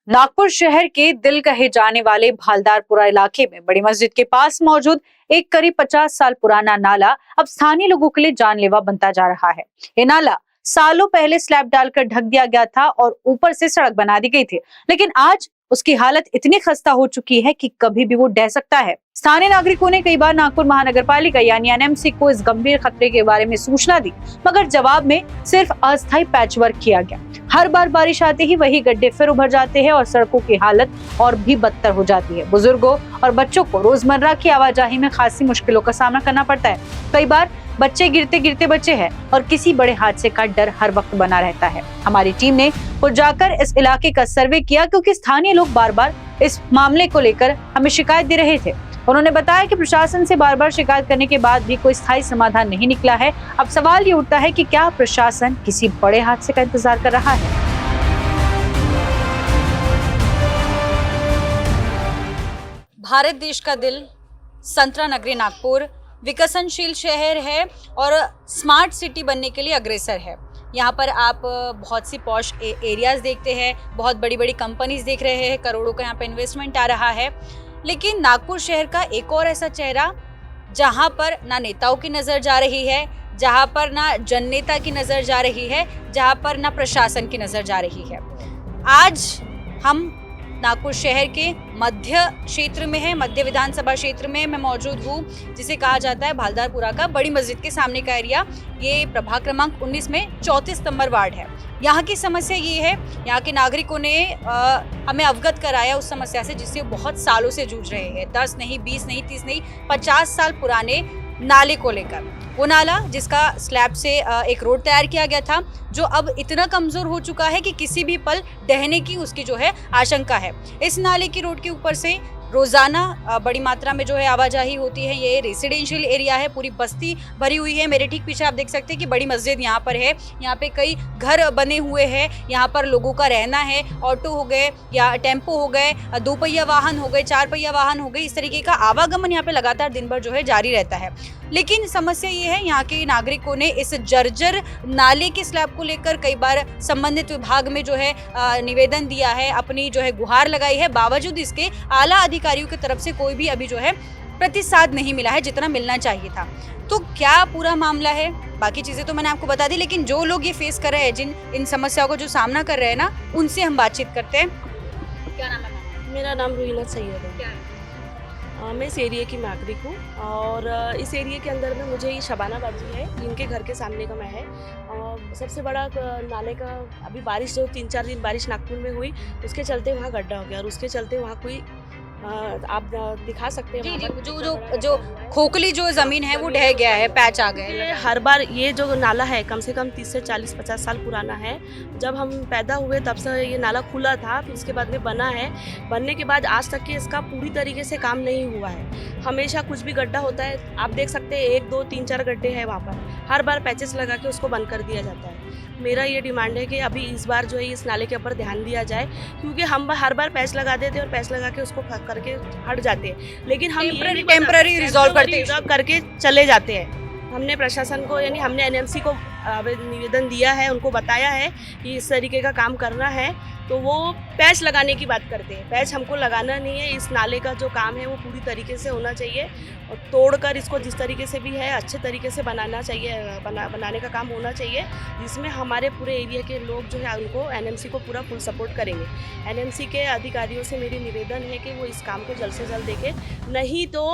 नागपुर शहर के दिल कहे जाने वाले भालदारपुरा इलाके में बड़ी मस्जिद के पास मौजूद एक करीब 50 साल पुराना नाला अब स्थानीय लोगों के लिए जानलेवा बनता जा रहा है। ये नाला सालों पहले स्लैब डालकर ढक दिया गया था और ऊपर से सड़क बना दी गई थी, लेकिन आज उसकी हालत इतनी खस्ता हो चुकी है कि कभी भी वो ढह सकता है। स्थानीय नागरिकों ने कई बार नागपुर महानगर पालिका यानी एनएमसी को इस गंभीर खतरे के बारे में सूचना दी, मगर जवाब में सिर्फ अस्थायी पैचवर्क किया गया। हर बार बारिश आते ही वही गड्ढे फिर उभर जाते हैं और सड़कों की हालत और भी बदतर हो जाती है। बुजुर्गों और बच्चों को रोजमर्रा की आवाजाही में खासी मुश्किलों का सामना करना पड़ता है। कई बार बच्चे गिरते गिरते बचे हैं और किसी बड़े हादसे का डर हर वक्त बना रहता है। हमारी टीम ने खुद जाकर इस इलाके का सर्वे किया, क्योंकि स्थानीय लोग बार बार इस मामले को लेकर हमें शिकायत दे रहे थे। उन्होंने बताया कि प्रशासन से बार बार शिकायत करने के बाद भी कोई स्थायी समाधान नहीं निकला है। अब सवाल ये उठता है कि क्या प्रशासन किसी बड़े हादसे का इंतजार कर रहा है? भारत देश का दिल, संतरा नगरी नागपुर विकसनशील शहर है और स्मार्ट सिटी बनने के लिए अग्रसर है। यहाँ पर आप बहुत सी पॉश एरियाज देखते हैं, बहुत बड़ी बड़ी कंपनीज देख रहे हैं, करोड़ों का यहाँ पे इन्वेस्टमेंट आ रहा है। लेकिन नागपुर शहर का एक और ऐसा चेहरा जहाँ पर ना नेताओं की नज़र जा रही है, जहाँ पर ना जननेता की नज़र जा रही है, जहाँ पर ना प्रशासन की नज़र जा रही है। आज हम नागपुर शहर के मध्य क्षेत्र में है, मध्य विधानसभा क्षेत्र में मैं मौजूद हूँ, जिसे कहा जाता है भालदारपुरा का। बड़ी मस्जिद के सामने का एरिया, ये प्रभाग क्रमांक 19 में 34 नंबर वार्ड है। यहाँ की समस्या ये है, यहाँ के नागरिकों ने हमें अवगत कराया उस समस्या से जिससे बहुत सालों से जूझ रहे हैं। 10 नहीं, 20 नहीं, 30 नहीं, 50 साल पुराने नाले को लेकर। वो नाला जिसका स्लैब से एक रोड तैयार किया गया था, जो अब इतना कमज़ोर हो चुका है कि किसी भी पल ढहने की उसकी जो है आशंका है। इस नाले की रोड के ऊपर से रोज़ाना बड़ी मात्रा में जो है आवाजाही होती है। ये रेसिडेंशियल एरिया है, पूरी बस्ती भरी हुई है। मेरे ठीक पीछे आप देख सकते हैं कि बड़ी मस्जिद यहाँ पर है। यहाँ पे कई घर बने हुए हैं, यहाँ पर लोगों का रहना है। ऑटो हो गए या टेम्पो हो गए, 2 पहिया वाहन हो गए, 4 पहिया वाहन हो गए, इस तरीके का आवागमन यहाँ पे लगातार दिन भर जो है जारी रहता है। लेकिन समस्या ये है, यहाँ के नागरिकों ने इस जर्जर नाले के स्लैब को लेकर कई बार संबंधित विभाग में जो है निवेदन दिया है, अपनी जो है गुहार लगाई है। बावजूद इसके आला अधिकारियों की तरफ से कोई भी अभी जो है प्रतिसाद नहीं मिला है जितना मिलना चाहिए था। तो क्या पूरा मामला है, बाकी चीज़ें तो मैंने आपको बता दी, लेकिन जो लोग ये फेस कर रहे हैं, जिन इन समस्याओं को जो सामना कर रहे हैं ना, उनसे हम बातचीत करते हैं। क्या नाम है? मेरा नाम रुहीना सैयद है। क्या है? मैं इस एरिया की नागरिक हूँ और इस एरिया के अंदर में मुझे ये शबाना बाजी है, इनके घर के सामने का मैं है। और सबसे बड़ा नाले का अभी बारिश जो 3-4 दिन बारिश नागपुर में हुई, उसके चलते वहाँ गड्ढा हो गया और उसके चलते वहाँ कोई आप दिखा सकते हैं जी, जो खोखली जो ज़मीन है वो ढह गया है, पैच आ गए। ये हर बार ये जो नाला है कम से कम 30 से 40-50 साल पुराना है। जब हम पैदा हुए तब से ये नाला खुला था, फिर उसके बाद में बना है। बनने के बाद आज तक के इसका पूरी तरीके से काम नहीं हुआ है। हमेशा कुछ भी गड्ढा होता है, आप देख सकते हैं 1, 2, 3, 4 गड्ढे हैं वहाँ पर। हर बार पैचेस लगा के उसको बंद कर दिया जाता है। मेरा ये डिमांड है कि अभी इस बार जो है इस नाले के ऊपर ध्यान दिया जाए, क्योंकि हम हर बार पैच लगा देते हैं और पैच लगा के उसको करके हट जाते हैं, लेकिन हम टेम्पररी रिजॉल्व करके चले जाते हैं। हमने प्रशासन को यानी हमने एनएमसी को निवेदन दिया है, उनको बताया है कि इस तरीके का काम करना है, तो वो पैच लगाने की बात करते हैं। पैच हमको लगाना नहीं है। इस नाले का जो काम है वो पूरी तरीके से होना चाहिए और तोड़कर इसको जिस तरीके से भी है अच्छे तरीके से बनाना चाहिए, बनाने का काम होना चाहिए, जिसमें हमारे पूरे एरिया के लोग जो है उनको एनएमसी को पूरा फुल सपोर्ट करेंगे। एनएमसी के अधिकारियों से मेरी निवेदन है कि वो इस काम को जल्द से जल्द देखें, नहीं तो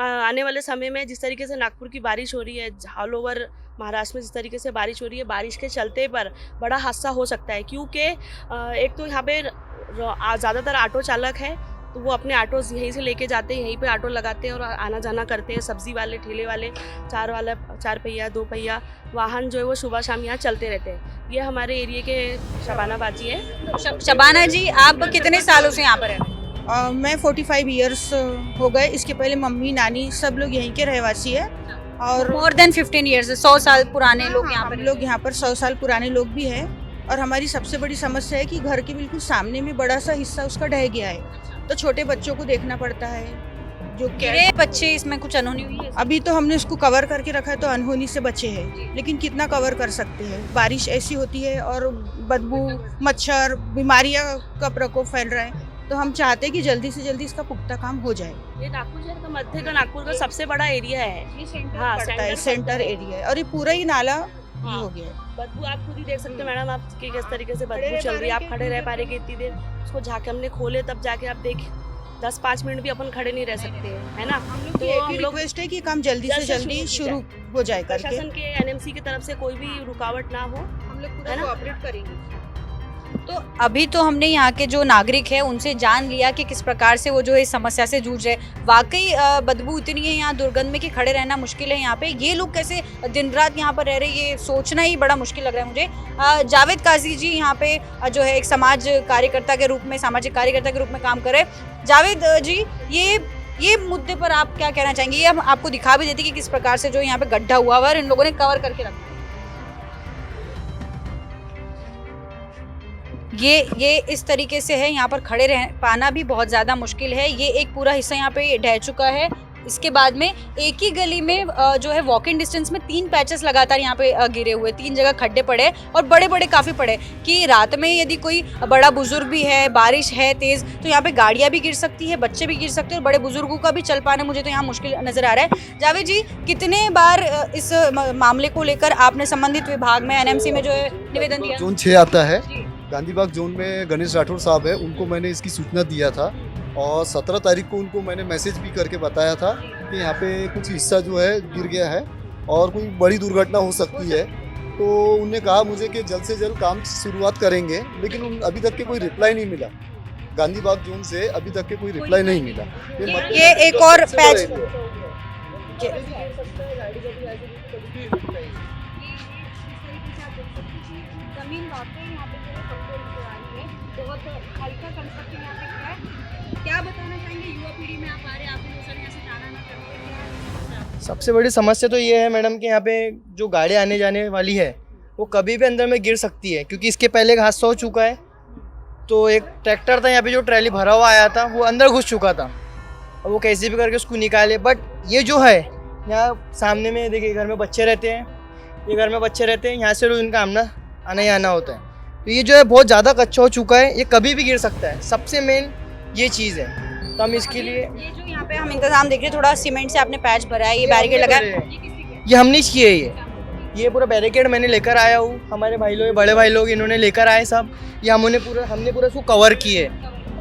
आने वाले समय में जिस तरीके से नागपुर की बारिश हो रही है, ऑल ओवर महाराष्ट्र में जिस तरीके से बारिश हो रही है, बारिश के चलते पर बड़ा हादसा हो सकता है। क्योंकि एक तो यहाँ पे ज़्यादातर ऑटो चालक है, तो वो अपने ऑटो यहीं से लेके जाते हैं, यहीं पे ऑटो लगाते हैं और आना जाना करते हैं। सब्जी वाले, ठेले वाले, 4 पहिया 2 पहिया वाहन जो है वो सुबह शाम यहाँ चलते रहते हैं। ये हमारे एरिया के शबाना बाजी है। शबाना जी, आप कितने सालों से यहाँ पर हैं? मैं 45 ईयर्स हो गए। इसके पहले मम्मी, नानी सब लोग यहीं के रहवासी है और मोर देन 15 ईयर्स, 100 साल पुराने लोग यहाँ पर। लोग यहाँ पर 100 साल पुराने लोग भी हैं। और हमारी सबसे बड़ी समस्या है कि घर के बिल्कुल सामने में बड़ा सा हिस्सा उसका ढह गया है, तो छोटे बच्चों को देखना पड़ता है। जो गिरे बच्चे इसमें कुछ अनहोनी हुई है? अभी तो हमने उसको कवर करके रखा है तो अनहोनी से बचे हैं, लेकिन कितना कवर कर सकते हैं। बारिश ऐसी होती है और बदबू, मच्छर, बीमारियां का प्रकोप फैल रहा है, तो हम चाहते हैं कि जल्दी से जल्दी इसका पुख्ता काम हो जाए। ये नागपुर शहर का मध्य का नागपुर का सबसे बड़ा एरिया है। हाँ, पड़ता है, सेंटर एरिया है और ये पूरा ही नाला ये हो गया है। बदबू आप खुद ही देख सकते हो मैडम, आप कि किस तरीके से बदबू चल रही है। आप खड़े रह पा रहे कि इतनी देर उसको जाके हमने खोले तब जाके आप देख 10-5 मिनट भी अपन खड़े नहीं रह सकते हैं, है ना। तो हम लोग रिक्वेस्ट है कि काम जल्दी से जल्दी शुरू हो जाए करके। प्रशासन के एनएमसी की तरफ से कोई भी रुकावट ना हो, हम लोग पूरा है ना? कोऑपरेट करेंगे। तो अभी तो हमने यहाँ के जो नागरिक है उनसे जान लिया कि किस प्रकार से वो जो है इस समस्या से जूझ रहे हैं। वाकई बदबू इतनी है यहाँ दुर्गंध में कि खड़े रहना मुश्किल है यहाँ पे। ये लोग कैसे दिन रात यहाँ पर रह रहे हैं ये सोचना ही बड़ा मुश्किल लग रहा है मुझे। जावेद काजी जी यहाँ पे जो है एक सामाजिक कार्यकर्ता के रूप में काम कर रहे हैं। जावेद जी, ये मुद्दे पर आप क्या कहना चाहेंगे? ये हम आपको दिखा भी देते कि किस प्रकार से जो यहाँ पे गड्ढा हुआ हुआ है और इन लोगों ने कवर करके रखा है। ये इस तरीके से है, यहाँ पर खड़े रह पाना भी बहुत ज़्यादा मुश्किल है। ये एक पूरा हिस्सा यहाँ पे ढह चुका है। इसके बाद में एक ही गली में जो है वॉकिंग डिस्टेंस में 3 पैचेस लगातार यहाँ पे गिरे हुए, 3 जगह खड्डे पड़े और बड़े काफ़ी पड़े कि रात में यदि कोई बड़ा बुजुर्ग भी है, बारिश है तेज़, तो यहाँ पे गाड़ियाँ भी गिर सकती है, बच्चे भी गिर सकते हैं और बड़े बुजुर्गों का भी चल पाना मुझे तो यहाँ मुश्किल नज़र आ रहा है। जावेद जी, कितने बार इस मामले को लेकर आपने संबंधित विभाग में एनएमसी में जो है निवेदन दिया? जोन 6 आता है, गांधीबाग जोन में गणेश राठौर साहब है, उनको मैंने इसकी सूचना दिया था और 17 तारीख को उनको मैंने मैसेज भी करके बताया था कि यहाँ पे कुछ हिस्सा जो है गिर गया है और कोई बड़ी दुर्घटना हो सकती है। तो उन्होंने कहा मुझे कि जल्द से जल्द काम शुरुआत करेंगे, लेकिन अभी तक के कोई रिप्लाई नहीं मिला। गांधीबाग जोन से अभी तक के कोई रिप्लाई नहीं मिला। ये एक और पैच क्या बताना चाहेंगे युवा पीढ़ी में? आप आ रहे हैं, आप भी लोग यहाँ से जाना ना करते। सबसे बड़ी समस्या तो ये है मैडम कि यहाँ पे जो गाड़ी आने जाने वाली है वो कभी भी अंदर में गिर सकती है, क्योंकि इसके पहले एक हादसा हो चुका है। तो एक ट्रैक्टर था यहाँ पे जो ट्रैली भरा हुआ आया था, वो अंदर घुस चुका था और वो कैसे भी करके उसको निकाले। बट ये जो है यहाँ सामने में देखिए, घर में बच्चे रहते हैं, ये घर में बच्चे रहते हैं, यहाँ से रोज इनका आना ही आना होता है। तो ये जो है बहुत ज़्यादा कच्चा हो चुका है, ये कभी भी गिर सकता है। सबसे मेन ये चीज़ है, तो हम इसके लिए ये जो यहाँ पे हम इंतजाम देख रहे हैं, थोड़ा सीमेंट से आपने पैच भरा है, ये बैरिकेड लगा है, ये हमने किए है। ये पूरा बैरिकेड मैंने लेकर आया हूँ, हमारे भाई लोग, बड़े भाई लोग इन्होंने लेकर आए सब। ये हमने पूरा इसको कवर किए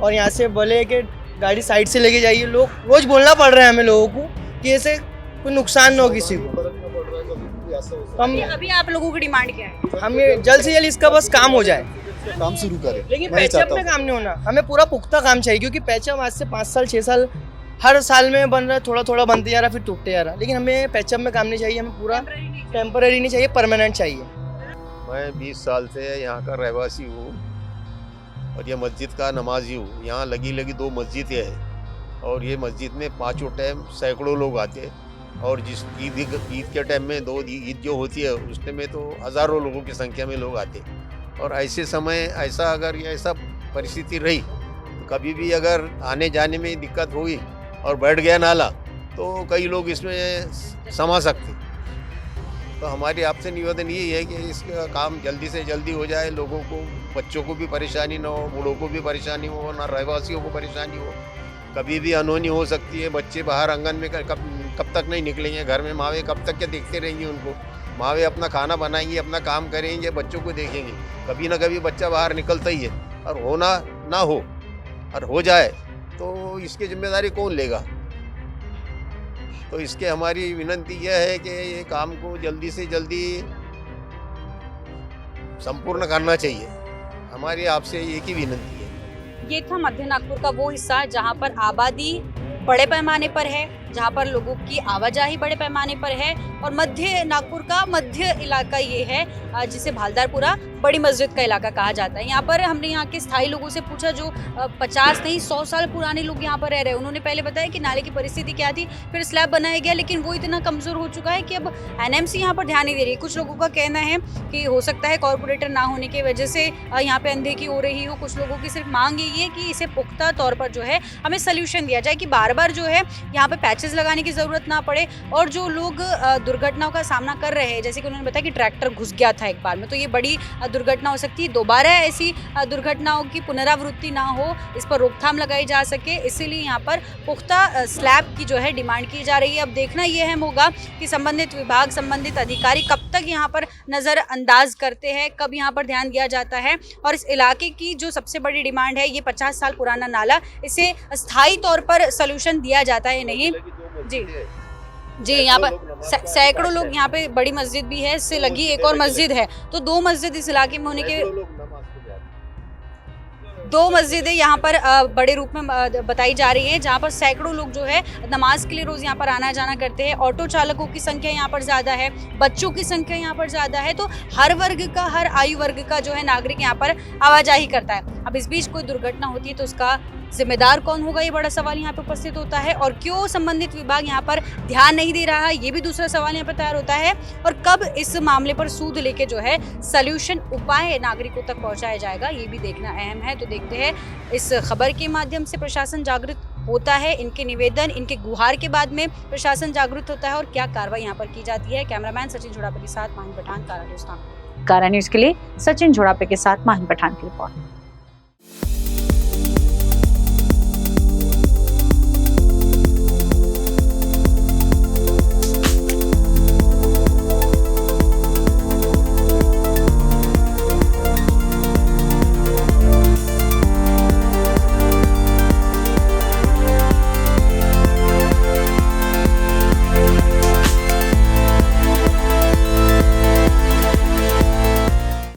और यहाँ से बोले कि गाड़ी साइड से लेके जाइए। लोग रोज बोलना पड़ रहा है हमें लोगों को कि ऐसे कोई नुकसान ना हो किसी को। हम अभी आप लोगों की डिमांड क्या है? हमें जल्द से जल्द इसका बस काम हो जाए, काम शुरू करें। लेकिन पैचअप में काम नहीं होना, हमें पूरा पुख्ता काम चाहिए। क्योंकि पैचअप आज से 5 साल 6 साल हर साल में बन रहा है, थोड़ा थोड़ा बनते जा रहा, फिर टूटते जा रहा। लेकिन हमें पैचअप में काम नहीं चाहिए, हमें पूरा टेम्पररी नहीं चाहिए, परमानेंट चाहिए। मैं 20 साल से यहाँ का रहवासी हूँ और ये मस्जिद का नमाजी हूँ। यहाँ लगी 2 मस्जिद है और ये मस्जिद में 5 टाइम सैकड़ों लोग आते हैं और जिस ईद के टाइम में 2 ईद जो होती है उस टाइम में तो हज़ारों लोगों की संख्या में लोग आते हैं। और ऐसे समय अगर ये ऐसा परिस्थिति रही तो कभी भी अगर आने जाने में दिक्कत हुई और बैठ गया नाला तो कई लोग इसमें समा सकते। तो हमारी आपसे निवेदन यही है कि इसका काम जल्दी से जल्दी हो जाए, लोगों को, बच्चों को भी परेशानी ना हो, बूढ़ों को भी परेशानी हो, ना रहवासियों को परेशानी हो। कभी भी अनहोनी हो सकती है। बच्चे बाहर आंगन में कब तक नहीं निकलेंगे, घर में मावे कब तक क्या देखते रहेंगे उनको। मावे अपना खाना बनाएंगी, अपना काम करेंगे, बच्चों को देखेंगे। कभी ना कभी बच्चा बाहर निकलता ही है और होना ना हो और हो जाए तो इसकी जिम्मेदारी कौन लेगा? तो इसके हमारी विनती यह है कि ये काम को जल्दी से जल्दी संपूर्ण करना चाहिए। हमारी आपसे एक ही विनती है। ये था मध्य नागपुर का वो हिस्सा जहाँ पर आबादी बड़े पैमाने पर है, जहाँ पर लोगों की आवाजाही बड़े पैमाने पर है। और मध्य नागपुर का मध्य इलाका ये है जिसे भालदारपुरा बड़ी मस्जिद का इलाका कहा जाता है। यहाँ पर हमने यहाँ के स्थायी लोगों से पूछा जो 50 नहीं 100 साल पुराने लोग यहाँ पर रह रहे हैं। उन्होंने पहले बताया कि नाले की परिस्थिति क्या थी, फिर स्लैब बनाया गया, लेकिन वो इतना कमजोर हो चुका है कि अब एनएमसी यहाँ पर ध्यान नहीं दे रही। कुछ लोगों का कहना है कि हो सकता है कॉर्पोरेटर ना होने की वजह से यहाँ पे अनदेखी हो रही हो। कुछ लोगों की सिर्फ मांग यही है कि इसे पुख्ता तौर पर जो है हमें सोल्यूशन दिया जाए, कि बार बार जो है यहाँ पे पैचेस लगाने की जरूरत ना पड़े। और जो लोग दुर्घटनाओं का सामना कर रहे हैं, जैसे कि उन्होंने बताया कि ट्रैक्टर घुस गया था एक बार में, तो ये बड़ी दुर्घटना हो सकती है। दोबारा ऐसी दुर्घटनाओं की पुनरावृत्ति ना हो, इस पर रोकथाम लगाई जा सके, इसीलिए यहाँ पर पुख्ता स्लैब की जो है डिमांड की जा रही है। अब देखना यह अहम होगा कि संबंधित विभाग, संबंधित अधिकारी कब तक यहाँ पर नज़रअंदाज करते हैं, कब यहाँ पर ध्यान दिया जाता है। और इस इलाके की जो सबसे बड़ी डिमांड है, ये 50 साल पुराना नाला, इसे स्थायी तौर पर सोल्यूशन दिया जाता है नहीं। जी यहाँ पर सैकड़ों लोग, यहाँ पे बड़ी मस्जिद भी है, इससे लगी एक और मस्जिद है, तो 2 मस्जिद इस इलाके में होने के 2 मस्जिदें यहाँ पर बड़े रूप में बताई जा रही है, जहाँ पर सैकड़ों लोग जो है नमाज के लिए रोज़ यहाँ पर आना जाना करते हैं। ऑटो चालकों की संख्या यहाँ पर ज़्यादा है, बच्चों की संख्या यहाँ पर ज़्यादा है, तो हर वर्ग का, हर आयु वर्ग का जो है नागरिक यहाँ पर आवाजाही करता है। अब इस बीच कोई दुर्घटना होती है तो उसका जिम्मेदार कौन होगा, ये बड़ा सवाल यहाँ पे उपस्थित होता है। और क्यों संबंधित विभाग यहाँ पर ध्यान नहीं दे रहा है, ये भी दूसरा सवाल यहाँ पर तैयार होता है। और कब इस मामले पर सूद लेके जो है सॉल्यूशन उपाय नागरिकों तक पहुँचाया जाएगा, ये भी देखना अहम है। तो देखते हैं इस खबर के माध्यम से प्रशासन जागरूक होता है, इनके निवेदन, इनके गुहार के बाद में प्रशासन जागरूक होता है और क्या कार्रवाई यहाँ पर की जाती है। कैमरामैन सचिन झोड़ापे के साथ माहिन पठान, कारा न्यूज़ के लिए सचिन झोड़ापे के साथ माहिन पठान की रिपोर्ट।